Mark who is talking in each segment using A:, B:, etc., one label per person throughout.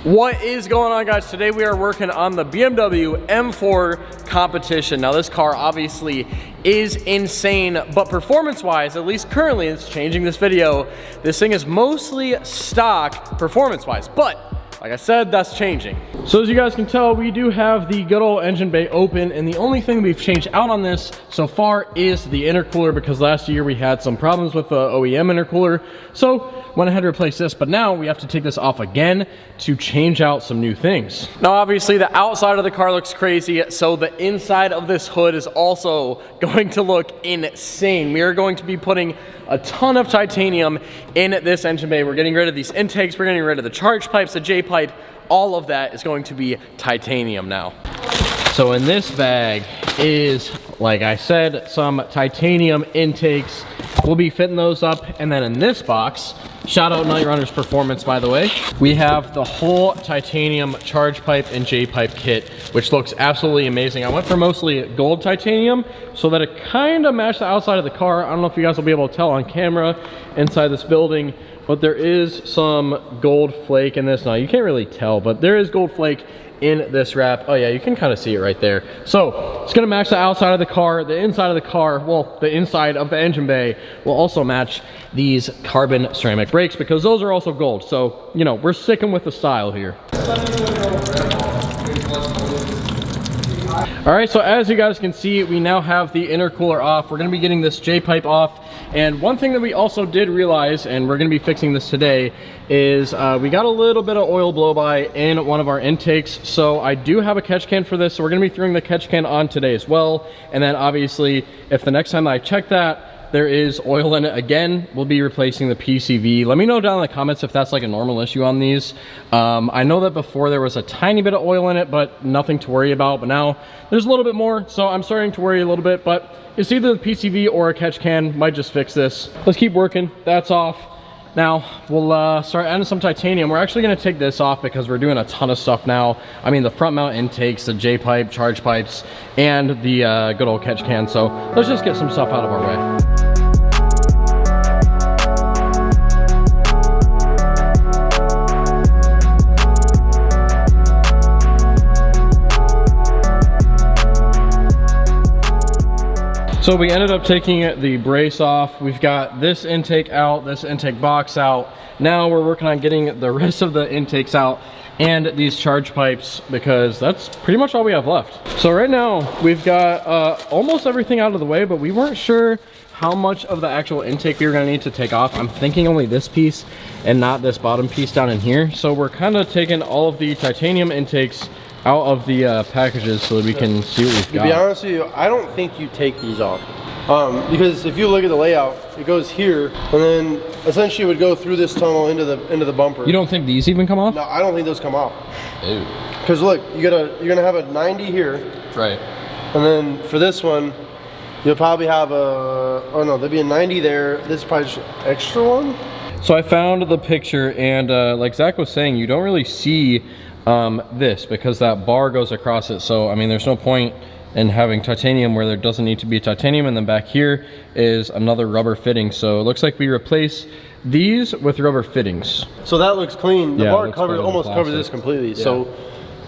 A: What is going on, guys? Today we are working on the BMW M4 Competition. Now this car obviously is insane, but performance-wise, at least currently, it's changing this video. This thing is mostly stock performance-wise, but like I said, that's changing. So as you guys can tell, we do have the good old engine bay open, and the only thing we've changed out on this so far is the intercooler, because last year we had some problems with the OEM intercooler, so went ahead and replaced this, but now we have to take this off again to change out some new things. Now obviously the outside of the car looks crazy, so the inside of this hood is also going to look insane. We are going to be putting a ton of titanium in this engine bay. We're getting rid of these intakes, we're getting rid of the charge pipes, the J pipe, all of that is going to be titanium now. So in this bag is, like I said, some titanium intakes. We'll be fitting those up, and then in this box, shout out Night Runner's Performance, by the way, we have the whole titanium charge pipe and J pipe kit, which looks absolutely amazing. I went for mostly gold titanium so that it kind of matched the outside of the car. I don't know if you guys will be able to tell on camera inside this building, but there is some gold flake in this. Now you can't really tell, but there is gold flake in this wrap. Oh yeah, you can kind of see it right there. So it's gonna match the outside of the car. The inside of the car, well, the inside of the engine bay will also match these carbon ceramic brakes, because those are also gold. So, you know, we're sticking with the style here. All right, so as you guys can see, we now have the intercooler off. We're gonna be getting this J pipe off. And one thing that we also did realize, and we're gonna be fixing this today, is we got a little bit of oil blow-by in one of our intakes. So I do have a catch can for this, so we're gonna be throwing the catch can on today as well. And then obviously, if the next time I check that, there is oil in it again, we'll be replacing the PCV. Let me know down in the comments if that's like a normal issue on these. I know that before there was a tiny bit of oil in it, but nothing to worry about. But now there's a little bit more, so I'm starting to worry a little bit. But it's either the PCV or a catch can. Might just fix this. Let's keep working. That's off. Now we'll start adding some titanium. We're actually gonna take this off because we're doing a ton of stuff now. I mean, the front mount intakes, the J pipe, charge pipes, and the good old catch can. So let's just get some stuff out of our way. So we ended up taking the brace off. We've got this intake out, this intake box out. Now we're working on getting the rest of the intakes out and these charge pipes, because that's pretty much all we have left. So right now we've got almost everything out of the way, but we weren't sure how much of the actual intake we were gonna need to take off. I'm thinking only this piece and not this bottom piece down in here. So we're kind of taking all of the titanium intakes out of the packages so that we can see what we've got.
B: To be honest with you, I don't think you take these off. Because if you look at the layout, it goes here, and then essentially it would go through this tunnel into the bumper.
A: You don't think these even come off?
B: No, I don't think those come off.
A: Ew.
B: Because look, you're gonna have a 90 here.
A: Right.
B: And then for this one, you'll probably have a, oh no, there'll be a 90 there. This is probably just an extra one.
A: So I found the picture, and like Zach was saying, you don't really see this because that bar goes across it. So I mean, there's no point in having titanium where there doesn't need to be titanium. And then back here is another rubber fitting. So it looks like we replace these with rubber fittings.
B: So that looks clean. The bar almost covers this completely. Yeah. So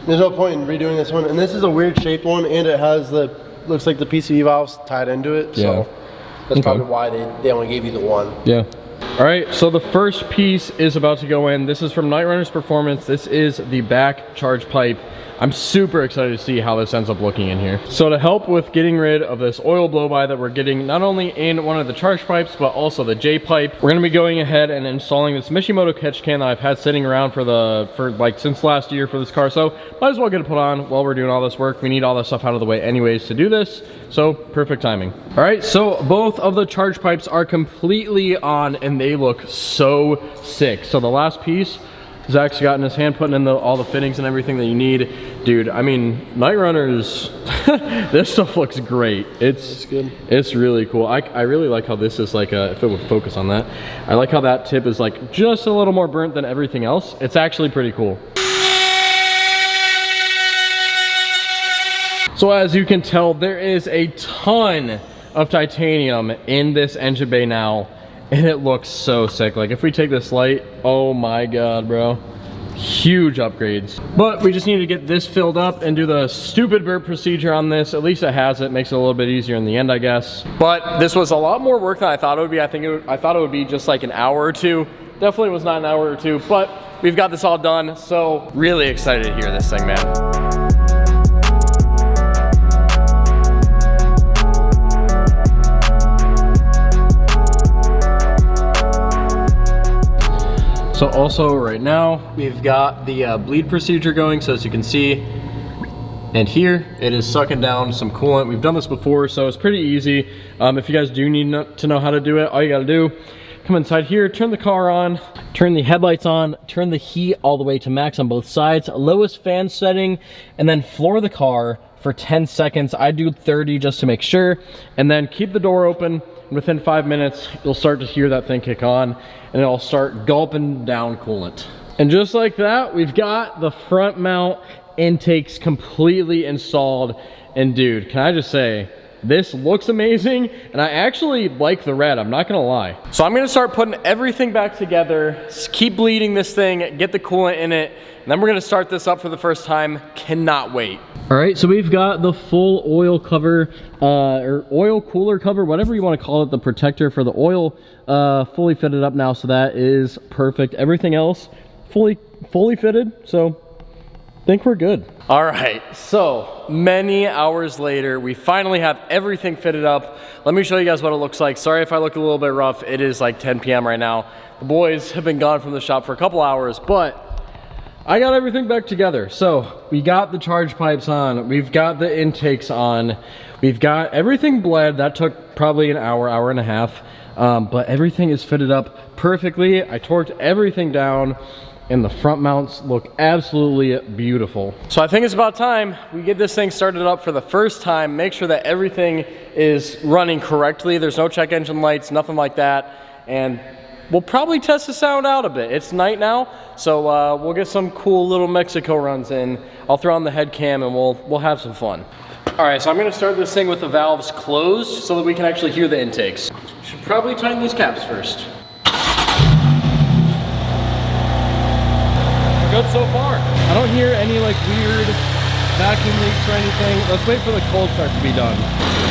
B: there's no point in redoing this one. And this is a weird shaped one, and it has the, looks like the PCV valves tied into it. So that's probably why they only gave you the one.
A: Yeah. All right, so the first piece is about to go in. This is from Night Runner's Performance. This is the back charge pipe. I'm super excited to see how this ends up looking in here. So to help with getting rid of this oil blow-by that we're getting not only in one of the charge pipes, but also the J pipe, we're gonna be going ahead and installing this Mishimoto catch can that I've had sitting around for like since last year for this car. So might as well get it put on while we're doing all this work. We need all this stuff out of the way anyways to do this. So perfect timing. All right, so both of the charge pipes are completely on and they look so sick. So the last piece, Zach's got in his hand putting in all the fittings and everything that you need. Dude, I mean, Night Runners, this stuff looks great. It's good. It's really cool. I really like how this is like, if it would focus on that, I like how that tip is like just a little more burnt than everything else. It's actually pretty cool. So as you can tell, there is a ton of titanium in this engine bay now. and it looks so sick. Like if we take this light, oh my God, bro. Huge upgrades. But we just need to get this filled up and do the stupid burp procedure on this. At least it has it. Makes it a little bit easier in the end, I guess. But this was a lot more work than I thought it would be. I thought it would be just like an hour or two. Definitely was not an hour or two, but we've got this all done. So really excited to hear this thing, man. So also right now, we've got the bleed procedure going. So as you can see, and here it is sucking down some coolant. We've done this before, so it's pretty easy. If you guys do need to know how to do it, all you gotta do, come inside here, turn the car on, turn the headlights on, turn the heat all the way to max on both sides, lowest fan setting, and then floor the car for 10 seconds. I do 30 just to make sure, and then keep the door open. Within 5 minutes, you'll start to hear that thing kick on, and it'll start gulping down coolant. And just like that, we've got the front mount intakes completely installed. And dude, can I just say, this looks amazing, and I actually like the red, I'm not gonna lie. So I'm gonna start putting everything back together, keep bleeding this thing, get the coolant in it, and then we're gonna start this up for the first time. Cannot wait. All right, so we've got the full oil cover, or oil cooler cover, whatever you wanna call it, the protector for the oil, fully fitted up now, so that is perfect. Everything else, fully fitted, so I think we're good. All right, so many hours later, we finally have everything fitted up. Let me show you guys what it looks like. Sorry if I look a little bit rough. It is like 10 p.m. right now. The boys have been gone from the shop for a couple hours, but I got everything back together. So we got the charge pipes on, we've got the intakes on, we've got everything bled. That took probably an hour, hour and a half, but everything is fitted up perfectly. I torqued everything down, and the front mounts look absolutely beautiful. So I think it's about time we get this thing started up for the first time, make sure that everything is running correctly. There's no check engine lights, nothing like that. And we'll probably test the sound out a bit. It's night now, so we'll get some cool little Mexico runs in. I'll throw on the head cam and we'll have some fun. All right, so I'm gonna start this thing with the valves closed so that we can actually hear the intakes. Should probably tighten these caps first. Good so far. I don't hear any like weird vacuum leaks or anything. Let's wait for the cold start to be done.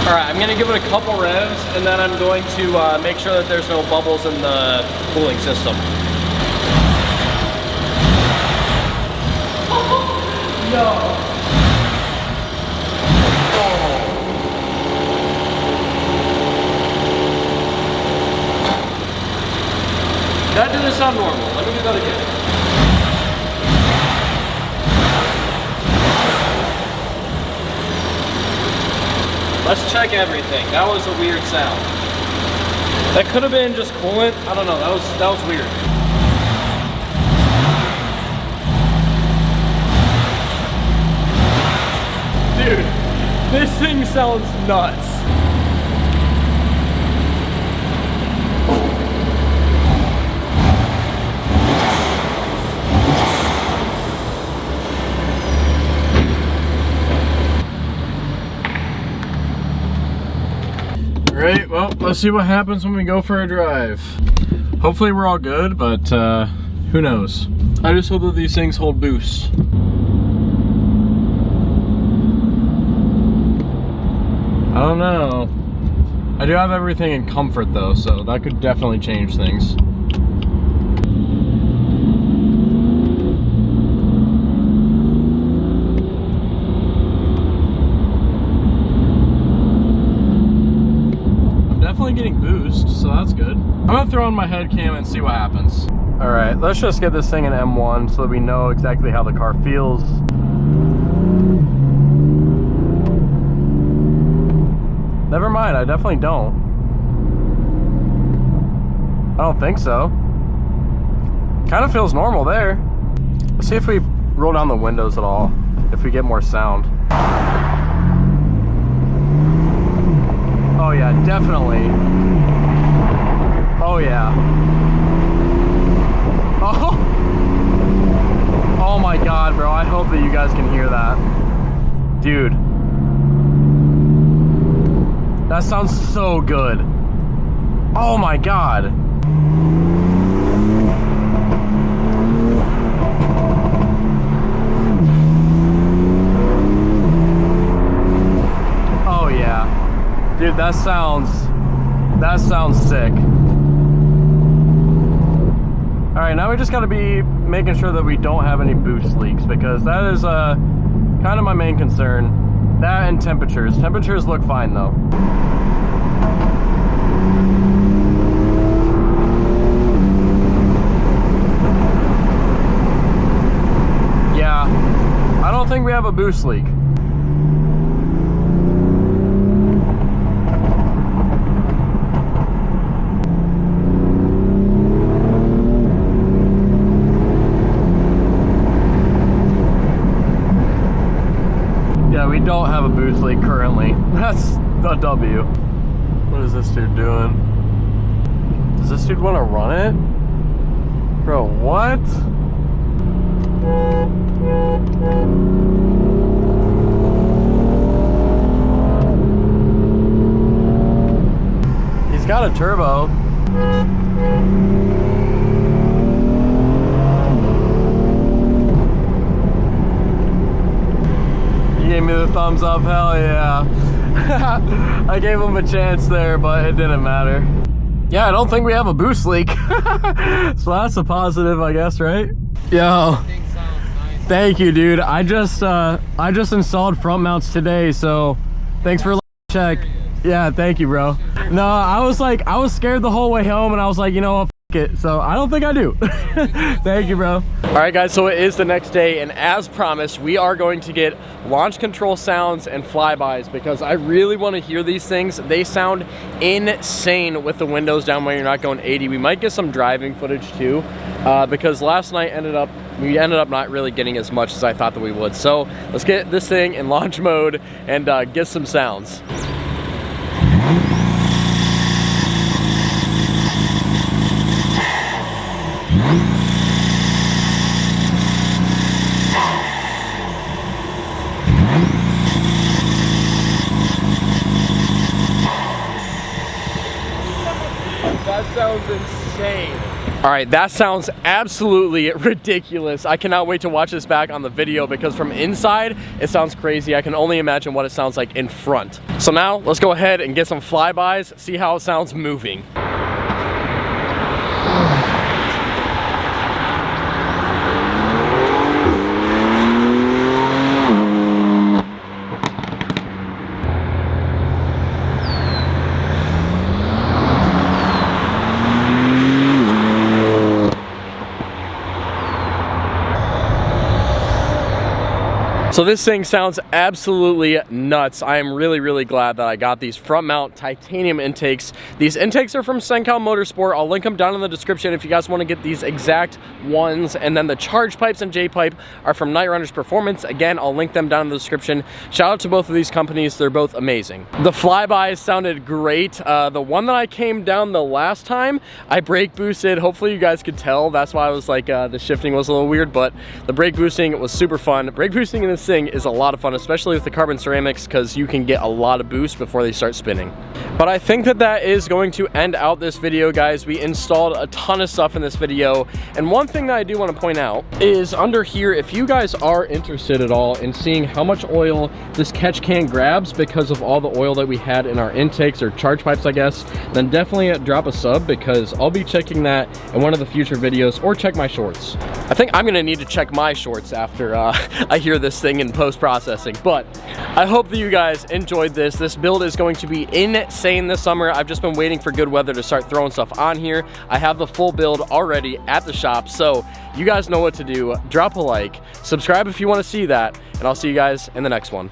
A: All right, I'm gonna give it a couple revs, and then I'm going to make sure that there's no bubbles in the cooling system. No. Oh. That didn't sound normal. Let me do that again. Let's check everything. That was a weird sound. That could have been just coolant. I don't know. That was weird. Dude, this thing sounds nuts. Alright, well, let's see what happens when we go for a drive. Hopefully we're all good, but who knows. I just hope that these things hold boost. I don't know. I do have everything in comfort though, so that could definitely change things. Getting boost, so that's good. I'm gonna throw on my head cam and see what happens. All right, let's just get this thing in M1 so that we know exactly how the car feels. Never mind, I definitely don't. I don't think so. Kind of feels normal there. Let's see if we roll down the windows at all, if we get more sound. Oh yeah, definitely. Oh yeah. Oh! Oh my god, bro. I hope that you guys can hear that. Dude. That sounds so good. Oh my god. that sounds sick. All right, now we just gotta be making sure that we don't have any boost leaks, because that is kind of my main concern. That and temperatures. Temperatures look fine though. Yeah, I don't think we have a boost leak. We don't have a boost leak currently. That's a W. What is this dude doing? Does this dude want to run it? Bro, what? He's got a turbo. Gave me the thumbs up, hell yeah. I gave him a chance there, but it didn't matter. Yeah, I don't think we have a boost leak. So that's a positive, I guess, right? Yo, thank you, dude. I just installed front mounts today, so thanks for check. Yeah, thank you, bro. No, I was scared the whole way home, and I was like, you know what, it. So I don't think I do. Thank you, bro. All right, guys, so it is the next day, and as promised, we are going to get launch control sounds and flybys, because I really want to hear these things. They sound insane with the windows down when you're not going 80. We might get some driving footage too, because last night we ended up not really getting as much as I thought that we would. So let's get this thing in launch mode and get some sounds. That sounds insane. All right, that sounds absolutely ridiculous. I cannot wait to watch this back on the video, because from inside, it sounds crazy. I can only imagine what it sounds like in front. So now, let's go ahead and get some flybys, see how it sounds moving. So this thing sounds absolutely nuts. I am really, really glad that I got these front mount titanium intakes. These intakes are from Sencal Motorsport. I'll link them down in the description if you guys want to get these exact ones. And then the charge pipes and J-pipe are from Night Runners Performance. Again, I'll link them down in the description. Shout out to both of these companies. They're both amazing. The flybys sounded great. The one that I came down the last time, I brake boosted. Hopefully you guys could tell. That's why I was like, the shifting was a little weird, but the brake boosting was super fun. Brake boosting in this thing is a lot of fun, especially with the carbon ceramics, because you can get a lot of boost before they start spinning. But I think that that is going to end out this video, guys. We installed a ton of stuff in this video, and one thing that I do want to point out is under here, if you guys are interested at all in seeing how much oil this catch can grabs because of all the oil that we had in our intakes or charge pipes, I guess, then definitely drop a sub, because I'll be checking that in one of the future videos, or check my shorts. I think I'm gonna need to check my shorts after I hear this thing in post-processing. But I hope that you guys enjoyed this. This build is going to be insane this summer. I've just been waiting for good weather to start throwing stuff on here. I have the full build already at the shop, so you guys know what to do. Drop a like, subscribe if you want to see that, and I'll see you guys in the next one.